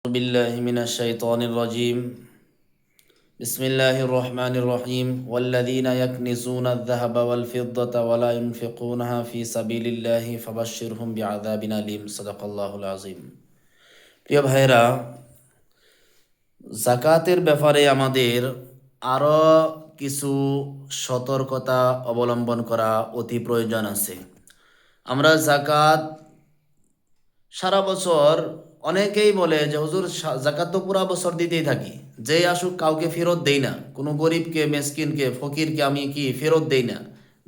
أعوذ بالله من الشيطان الرجيم. بسم الله الرحمن الرحيم. والذين يكنزون الذهب والفضة ولا ينفقونها في سبيل الله فبشرهم بعذاب أليم. صدق الله العظيم. প্রিয় ভাইরা, যাকাতের ব্যাপারে আমাদের আরও কিছু সতর্কতা অবলম্বন করা অতি প্রয়োজন আছে। আমরা যাকাত সারা বছর অনেকেই বলে যে হুজুর যাকাত তো পুরা বছর দিতেই থাকি, যেই আসুক কাউকে ফেরত দেই না, কোনো গরিবকে মেসকিনকে ফকিরকে আমি কি ফেরত দেই না,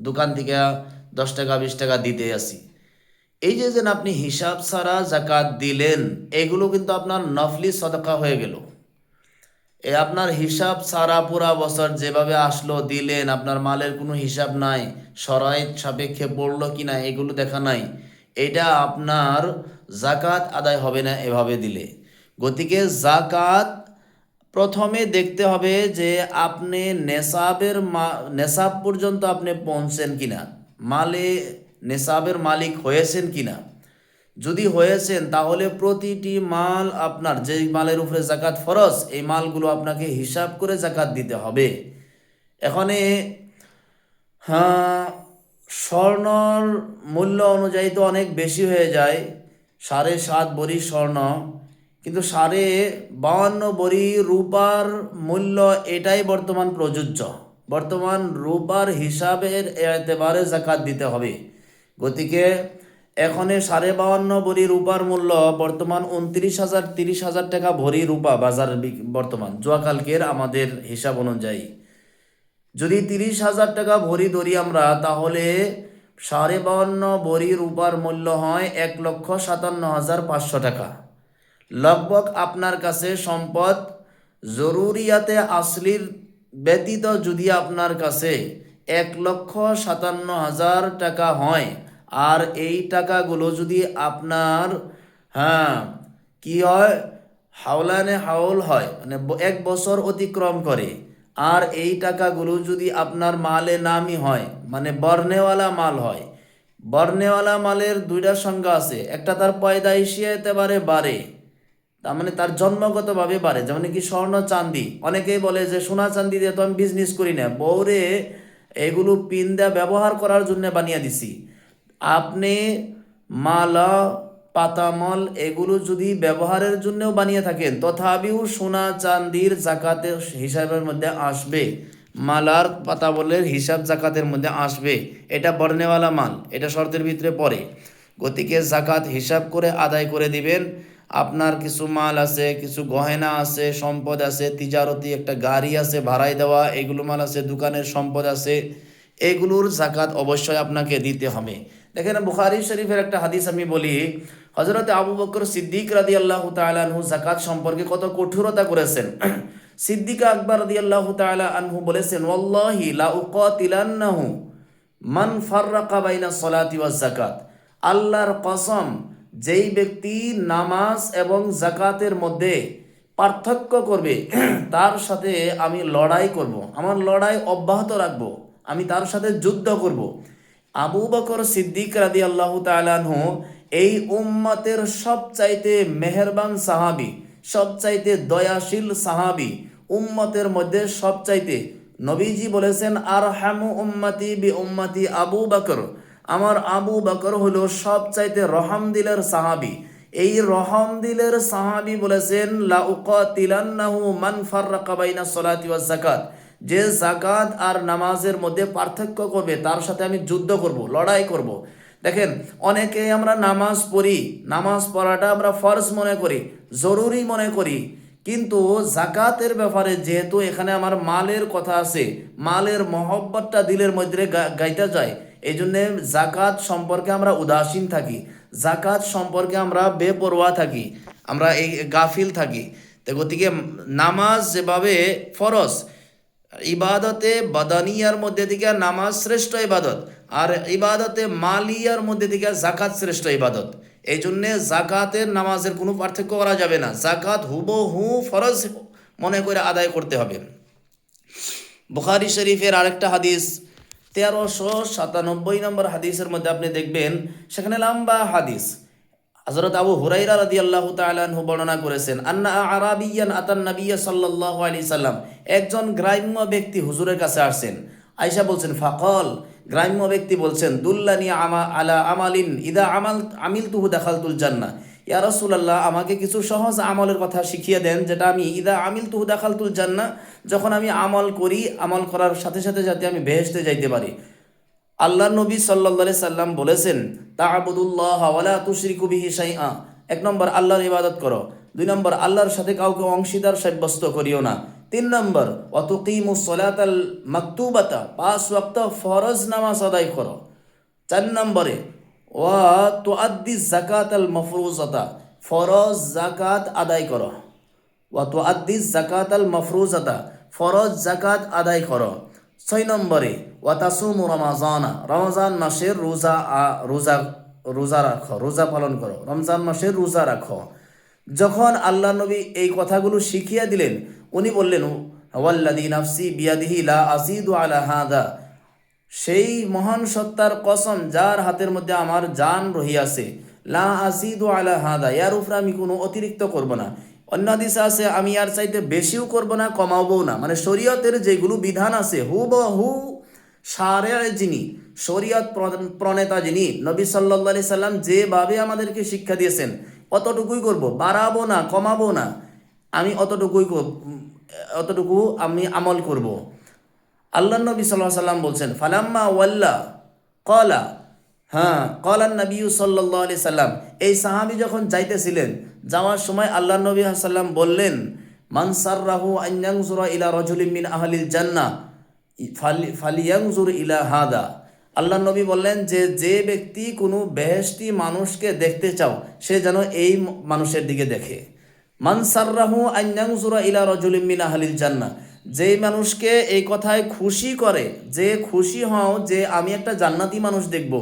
দোকান থেকে 10 টাকা 20 টাকা দিতে আসি। এই যে আপনি হিসাব ছাড়া যাকাত দিলেন, এগুলো কিন্তু আপনার নফলি সদকা হয়ে গেল। আপনার হিসাব ছাড়া পুরা বছর যেভাবে আসলো দিলেন, আপনার মালের কোনো হিসাব নাই, শরাইত সাপেক্ষে পড়লো কিনা এগুলো দেখা নাই, এটা আপনার যাকাত আদায় হবে না এভাবে দিলে। গতিকে যাকাত প্রথমে দেখতে হবে যে আপনি নেশাব পর্যন্ত আপনি পৌঁছেন কিনা, মালে নেশাবের মালিক হয়েছেন কিনা। যদি হয়েছেন তাহলে প্রতিটি মাল, আপনার যে মালের উপরে যাকাত ফরজ, এই মালগুলো আপনাকে হিসাব করে যাকাত দিতে হবে। এখানে স্বর্ণর মূল্য অনুযায়ী তো অনেক বেশি হয়ে যায়, 7.5 ভরি স্বর্ণ, কিন্তু 52 ভরি রূপার মূল্য, এটাই বর্তমান প্রযোজ্য। বর্তমান রূপার হিসাবের এতেবারে যাকাত দিতে হবে। গতিকে এখানে 52.5 ভরি রূপার মূল্য বর্তমান 29,000 30,000 টাকা ভরি রূপা বাজার বর্তমান, জুয়াকালকের আমাদের হিসাব অনুযায়ী। যদি 30,000 টাকা ভরি ধরি আমরা, তাহলে 52.5 ভরি রূপার মূল্য হয় 1,57,500 টাকা। লগভগ আপনার কাছে সম্পদ জরুরিয়াতে আসলির ব্যতীত যদি আপনার কাছে 1,57,000 টাকা হয়, আর এই টাকাগুলো যদি আপনার কি হয়, হাওলানে হাওল হয়, মানে 1 বছর অতিক্রম করে, আর এই টাকাগুলো যদি আপনার মালে নামই হয়, মানে বর্ণেওয়ালা মাল হয়। বর্ণেওয়ালা মালের দুইটা সংজ্ঞা আছে, একটা তার পয়দাইশি এতেবারে বাড়ে, তার মানে তার জন্মগতভাবে বাড়ে, যেমন কি স্বর্ণ চাঁদি। অনেকেই বলে যে সোনা চাঁদি দিয়ে তো আমি বিজনেস করি না, বউরে এগুলো পিন দেয়া ব্যবহার করার জন্য বানিয়ে দিছি। আপনি মালা পাতামল এগুলো যদি ব্যবহারের জন্যও বানিয়ে থাকেন, তথাপিও সোনা চাঁদির জাকাতের হিসাবের মধ্যে আসবে, মালার পাতামলের হিসাব জাকাতের মধ্যে আসবে। এটা বর্ণেওয়ালা মাল, এটা শর্তের ভিতরে পড়ে। গতিকে জাকাত হিসাব করে আদায় করে দিবেন। আপনার কিছু মাল আছে, কিছু গহেনা আছে, সম্পদ আছে, তিজারতি একটা গাড়ি আছে ভাড়ায় দেওয়া, এগুলো মাল আছে, দোকানের সম্পদ আছে, এগুলোর জাকাত অবশ্যই আপনাকে দিতে হবে। দেখেন, বুখারী শরীফের একটা হাদিস আমি বলি, হযরত আবু বকর সিদ্দিক রাদিয়াল্লাহু তাআলা আনহু জাকাত সম্পর্কে কত কঠোরতা করেছেন। সিদ্দিক আকবর রাদিয়াল্লাহু তাআলা আনহু বলেছেন, ওয়াল্লাহি লা উকাতিলান্নাহু মান ফাররাকা বাইনা সলাতি ওয়াজ যাকাত। আল্লাহর কসম, যেই ব্যক্তি নামাজ এবং যাকাতের মধ্যে পার্থক্য করবে, তার সাথে আমি লড়াই করব, আমার লড়াই অব্যাহত রাখব, আমি তার সাথে যুদ্ধ করব। আবু বকর সিদ্দিক রাদিয়াল্লাহু তাআলা আনহু এই উম্মতের সবচাইতে মেহেরবান সাহাবী, সবচাইতে দয়াশীল সাহাবী, উম্মতের মধ্যে সবচাইতে, নবীজি বলেছেন আরহামু উম্মতি বি উম্মতি আবু বকর, আমার আবু বকর হলো সবচাইতে রহম দিলের সাহাবী। এই রহম দিলের সাহাবী বলেছেন লা উকাতিলান্নাহু মান ফাররাকা বাইনা সলাতি ওয়াজ যাকাত, যে যাকাত আর নামাজের মধ্যে পার্থক্য করবে তার সাথে আমি যুদ্ধ করব, লড়াই করব। দেখেন, অনেকে আমরা নামাজ পড়ি, নামাজ পড়াটা আমরা ফরজ মনে করি, জরুরি মনে করি, কিন্তু যাকাতের ব্যাপারে যেহেতু এখানে আমার মালের কথা আছে, মালের মহব্বতটা দিলের মধ্যে গাইতে যায়, এই জন্যে যাকাত সম্পর্কে আমরা উদাসীন থাকি, যাকাত সম্পর্কে আমরা বেপরোয়া থাকি, আমরা এই গাফিল থাকি। তো গতিকে নামাজ যেভাবে ফরজ, ইবাদতে বাদানিয়ার মধ্যে থেকে নামাজ শ্রেষ্ঠ ইবাদত, আর ইবাদতে মালিয়ার মধ্যে থেকে জাকাত শ্রেষ্ঠ ইবাদত। এই জন্যে জাকাতের নামাজের কোনো পার্থক্য করা যাবে না, জাকাত হুবহু ফরজ মনে করে আদায় করতে হবে। বুখারী শরীফের আরেকটা হাদিস 1397 নম্বর হাদিসের মধ্যে আপনি দেখবেন, সেখানে লম্বা হাদিস, হযরত আবু হুরাইরা রাদিয়াল্লাহু তাআলা আনহু বর্ণনা করেছেন, আন্না আরাবিয়ান আতান নাবিয়্য সাল্লাল্লাহু আলাইহি সাল্লাম, একজন গ্রাম্য ব্যক্তি হুজুরের কাছে আসছেন। আয়েশা বলছেন, ফাকল, গ্রাম্য ব্যক্তি বলছেন, দুল্লানি আলা আমালিন ইদা আমিলতুহু দাখালতুল জান্নাহ। ইয়া রাসূলুল্লাহ, আমাকে কিছু সহজ আমলের কথা শিখিয়ে দেন, যেটা আমি ইদা আমিলতুহু দাখালতুল জান্নাহ, যখন আমি আমল করি, আমল করার সাথে সাথে যাতে আমি বেহেশতে যাইতে পারি। আল্লাহ নবী সাল্লাল্লাহু আলাইহি সাল্লাম বলেছেন, তা'বুদুল্লাহ ওয়া লা তুশরিকু বিহি শাইআ। এক নম্বর, আল্লাহর ইবাদত করো। দুই নম্বর, আল্লাহর সাথে কাউকে অংশীদার সাব্যস্ত করিও না। তিন নম্বর, ওয়া তুকিমুস সালাতাল মাকতুবাতা, ৫ ওয়াক্ত ফরজ নামাজ আদায় করো। ৪ নম্বরে, ওয়া তুআদ্দিজ যাকাতাল মাফরুজাতা, ফরজ যাকাত আদায় করো। ওয়া তুআদ্দিজ যাকাতাল মাফরুজাতা, ফরজ যাকাত আদায় করো। ৬ নম্বরে, ওয়া তাসুমু রমাজানা, রমজান মাসের রোজা রাখো, রোজা পালন করো, রমজান মাসের রোজা রাখো। যখন আল্লাহ নবী এই কথাগুলো শিখিয়ে দিলেন, উনি বললেন, ওয়াল্লাযী নাফসি বিয়াদিহি লা আযীদু আলা হাযা, সেই মহান সত্তার কসম যার হাতের মধ্যে আমার জান রহিয়াছে, লা আযীদু আলা হাযা, এর উপরে আমি কোনো অতিরিক্ত করব না। অন্য হাদিসে আছে, আমি আর চাইতে বেশিও করব না, কমাবও না। মানে শরীয়তের যেগুলো বিধান আছে হুবহু শারে যিনি, শরীয়ত প্রণেতা যিনি, নবী সাল্লাল্লাহু আলাইহি সাল্লাম যেভাবে আমাদেরকে শিক্ষা দিয়েছেন অতটুকুই করব, বাড়াবো না, কমাবো না। আমি অতটুকু আমি আমল করব। আল্লাহ নবী সাল্লাল্লাহু আলাইহি সাল্লাম বলছেন, ফালাম্মা ওয়াল্লা ক্বালা, ক্বালান নবী সাল্লাল্লাহু আলাইহি সাল্লাম, এই সাহাবী যখন যাইতেছিলেন, যাওয়ার সময় আল্লাহ নবী সাল্লাম বললেন, মান সাররাহু আন ইয়ানজুরা ইলা রাজুলিন মিন আহলিল জান্নাহ ফালিয়ানজুর ইলা হাদা। আল্লাহ নবী বললেন যে, যে ব্যক্তি কোনো বেহেশতি মানুষকে দেখতে চাও, সে যেন এই মানুষের দিকে দেখে। মান সাররাহু আন ইয়ানজুরা ইলা রাজুলিন মিন আহলিল জান্নাহ, যেই মানুষকে এই কথায় খুশি করে, যে খুশি হও যে আমি একটা জান্নাতি মানুষ দেখব,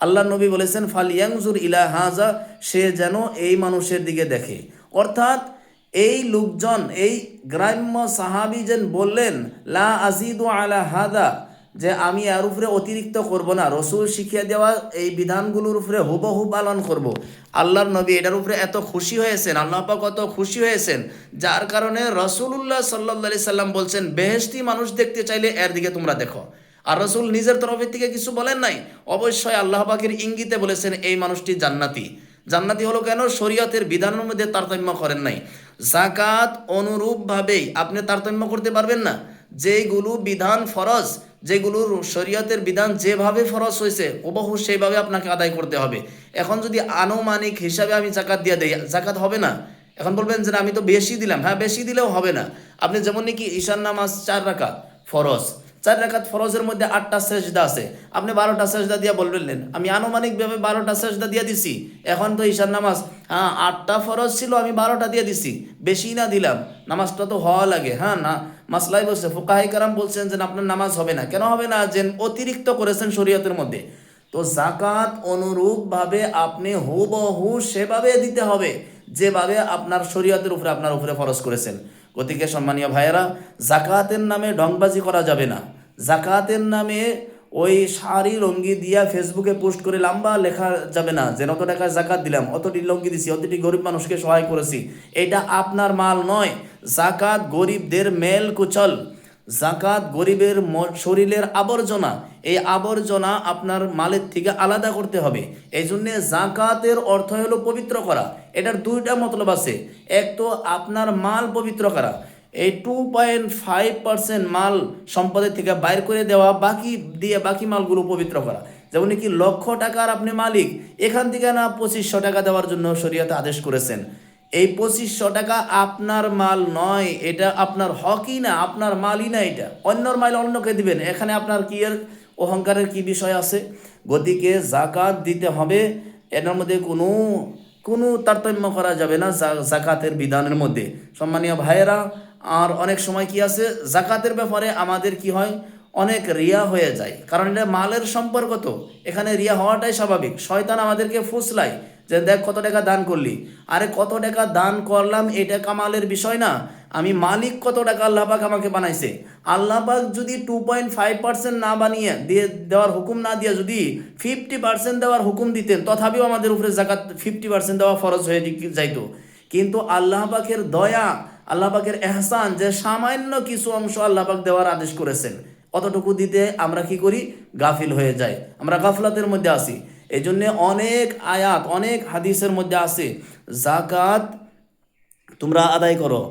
আল্লাহ নবী বলেছেন ফালিয়ানজুর ইলা হাযা, সে যেন এই মানুষের দিকে দেখে। অর্থাৎ এই লোকজন, এই গ্রাম্য সাহাবী যেন বললেন, লা আযীদু আলা হাযা, যে আমি এর উপরে অতিরিক্ত করব না, রসুল শিখিয়ে দেওয়া এই বিধানগুলোর উপরে হুবহু পালন করব। আল্লাহর নবী এটার উপরে এত খুশি হয়েছেন, আল্লাহ পাক কত খুশি হয়েছেন, যার কারণে রাসূলুল্লাহ সাল্লাল্লাহু আলাইহি সাল্লাম বলছেন, বেহেশতি মানুষ দেখতে চাইলে এর দিকে তোমরা দেখো। আর রসুল নিজের তরফের থেকে কিছু বলেন নাই, অবশ্যই আল্লাহ পাকের ইঙ্গিতে বলেছেন এই মানুষটি জান্নাতি। জান্নাতি হলো কেন? শরীয়তের বিধানের মধ্যে তারতম্য করেন নাই। যাকাত অনুরূপভাবেই আপনি তারতম্য করতে পারবেন না। যেগুলো বিধান ফরজ, যেগুলোর শরীয়তের বিধান যেভাবে ফরজ হয়েছে হুবহু সেইভাবে আপনাকে আদায় করতে হবে। এখন যদি আনুমানিক হিসাবে আমি জাকাত দিয়ে দেই, জাকাত হবে না। এখন বলবেন যে আমি তো বেশি দিলাম, হ্যাঁ বেশি দিলেও হবে না। আপনি যেমন নাকি ঈশান নামাজ 4 রাকাত ফরজ, 4 রাকাত ফরজের মধ্যে 8টা সেজদা আছে, আপনি 12টা সেজদা দিয়ে বলবেন আমি আনুমানিকভাবে 12টা সেজদা দিয়ে দিছি। এখন তো ঈশান নামাজ 8টা ফরজ ছিল, আমি 12টা দিয়ে দিছি, বেশি না দিলাম, নামাজটা তো হওয়া লাগে। না, মাসলাই বলছে, ফুকাহায়ে কেরাম বলছেন যে আপনার নামাজ হবে না। কেন হবে না? যে অতিরিক্ত করেছেন শরীয়তের মধ্যে। তো জাকাত অনুরূপভাবে আপনি হুবহু সেভাবে দিতে হবে যেভাবে আপনার শরীয়তের উপরে আপনার উপরে ফরজ করেছেন। গতিকে সম্মানীয় ভাইয়েরা, জাকাতের নামে ঢংবাজি করা যাবে না। জাকাতের নামে ওই শাড়ি লঙ্গি দিয়া ফেসবুকে পোস্ট করে লম্বা লেখা যাবে না যে অত টাকা জাকাত দিলাম, অতটি লঙ্গি দিছি, অতটি গরিব মানুষকে সহায় করেছি। এটা আপনার মাল নয়। জাকাত গরিবদের মেল কুচল, জাকাত গরিবের শরীরের আবর্জনা, এই আবর্জনা আপনার মালের থেকে আলাদা করতে হবে। এই জন্যে জাকাতের অর্থ হলো পবিত্র করা। এটার 2টা মতলব আছে। এক তো আপনার মাল পবিত্র করা, এই 2.5% মাল সম্পদের থেকে বাইর করে দেওয়া, বাকি দিয়ে বাকি মালগুলো পবিত্র করা। যেমন কি 1,00,000 টাকার আপনি মালিক, এখান থেকে না 2500 টাকা দেওয়ার জন্য শরীয়তে আদেশ করেছেন। এই 2500 টাকা আপনার মাল নয়, এটা আপনার হকই না, আপনার মালই না, এটা অন্যর মাল অন্যকে দিবেন। এখানে আপনার কি এর অহংকারের কি বিষয় আছে? গতিকে জাকাত দিতে হবে, এর মধ্যে কোনো তারতম্য করা যাবে না জাকাতের বিধানের মধ্যে। সম্মানীয় ভাইয়েরা, আর অনেক সময় কি আছে, জাকাতের ব্যাপারে আমাদের কি হয়, অনেক রিয়া হয়ে যায়। কারণ এটা মালের সম্পর্ক, তো এখানে রিয়া হওয়াটাই স্বাভাবিক। শয়তান আমাদেরকে ফুসলায় যে দেখ কত টাকা দান করলি, আরে কত টাকা দান করলাম এটা কামালের বিষয় না। আমি মালিক কত টাকা আল্লাহ পাক আমাকে বানাইছে। আল্লাহ পাক যদি 2.5% না বানিয়ে দিয়ে দেওয়ার হুকুম না দিয়ে যদি 50% দেওয়ার হুকুম দিতেন, তথাপিও আমাদের উপরে জাকাত 50% দেওয়া ফরজ হয়ে যাইতো। কিন্তু আল্লাহ পাকের দয়া, আল্লাহ পাকের এহসান যে সামান্য কিছু অংশ আল্লাহ পাক দেওয়ার আদেশ করেছেন, অতটুকু দিতে আমরা কি করি? গাফিল হয়ে যাই, আমরা গাফলাতের মধ্যে আসি। এই জন্যে অনেক আয়াত, অনেক হাদিসের মধ্যে আছে জাকাত তোমরা আদায় করো,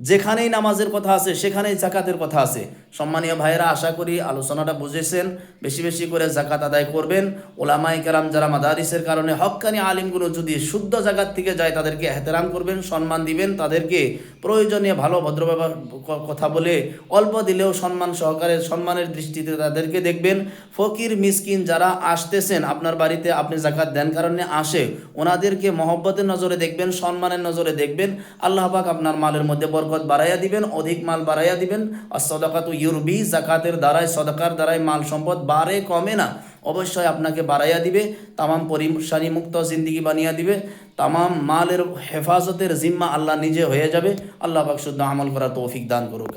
যেখানেই নামাজের কথা আছে সেখানেই জাকাতের কথা আছে। সম্মানীয় ভাইয়েরা, আশা করি আলোচনাটা বুঝেছেন। বেশি বেশি করে জাকাত আদায় করবেন। ওলামায়ে কেরাম যারা মাদারিসের কারণে হক্কানি আলিমগুলো যদি শুদ্ধ জায়গার থেকে যায়, তাদেরকে এহতেরাম করবেন, সম্মান দিবেন, তাদেরকে প্রয়োজনীয় ভালো ভদ্রভাবে কথা বলে অল্প দিলেও সম্মান সহকারে, সম্মানের দৃষ্টিতে তাদেরকে দেখবেন। ফকির মিসকিন যারা আসতেছেন আপনার বাড়িতে, আপনি জাকাত দেন কারণে আসে, ওনাদেরকে মহব্বতের নজরে দেখবেন, সম্মানের নজরে দেখবেন। আল্লাহ পাক আপনার মালের মধ্যে বরকত বাড়াইয়া দিবেন, অধিক মাল বাড়াইয়া দিবেন। আর সদাকাতু ইউরবি, জাকাতের দ্বারাই, সদাকার দ্বারাই মাল সম্পদ বাড়ে, কমে না, অবশ্যই আপনাকে বাড়াইয়া দিবে। তামাম পরিশানি মুক্ত জিন্দিগি বানিয়ে দিবে। তামাম মালের হেফাজতের জিম্মা আল্লাহ নিজে হয়ে যাবে। আল্লাহ পাক শুদ্ধ আমল করা তৌফিক দান করুক।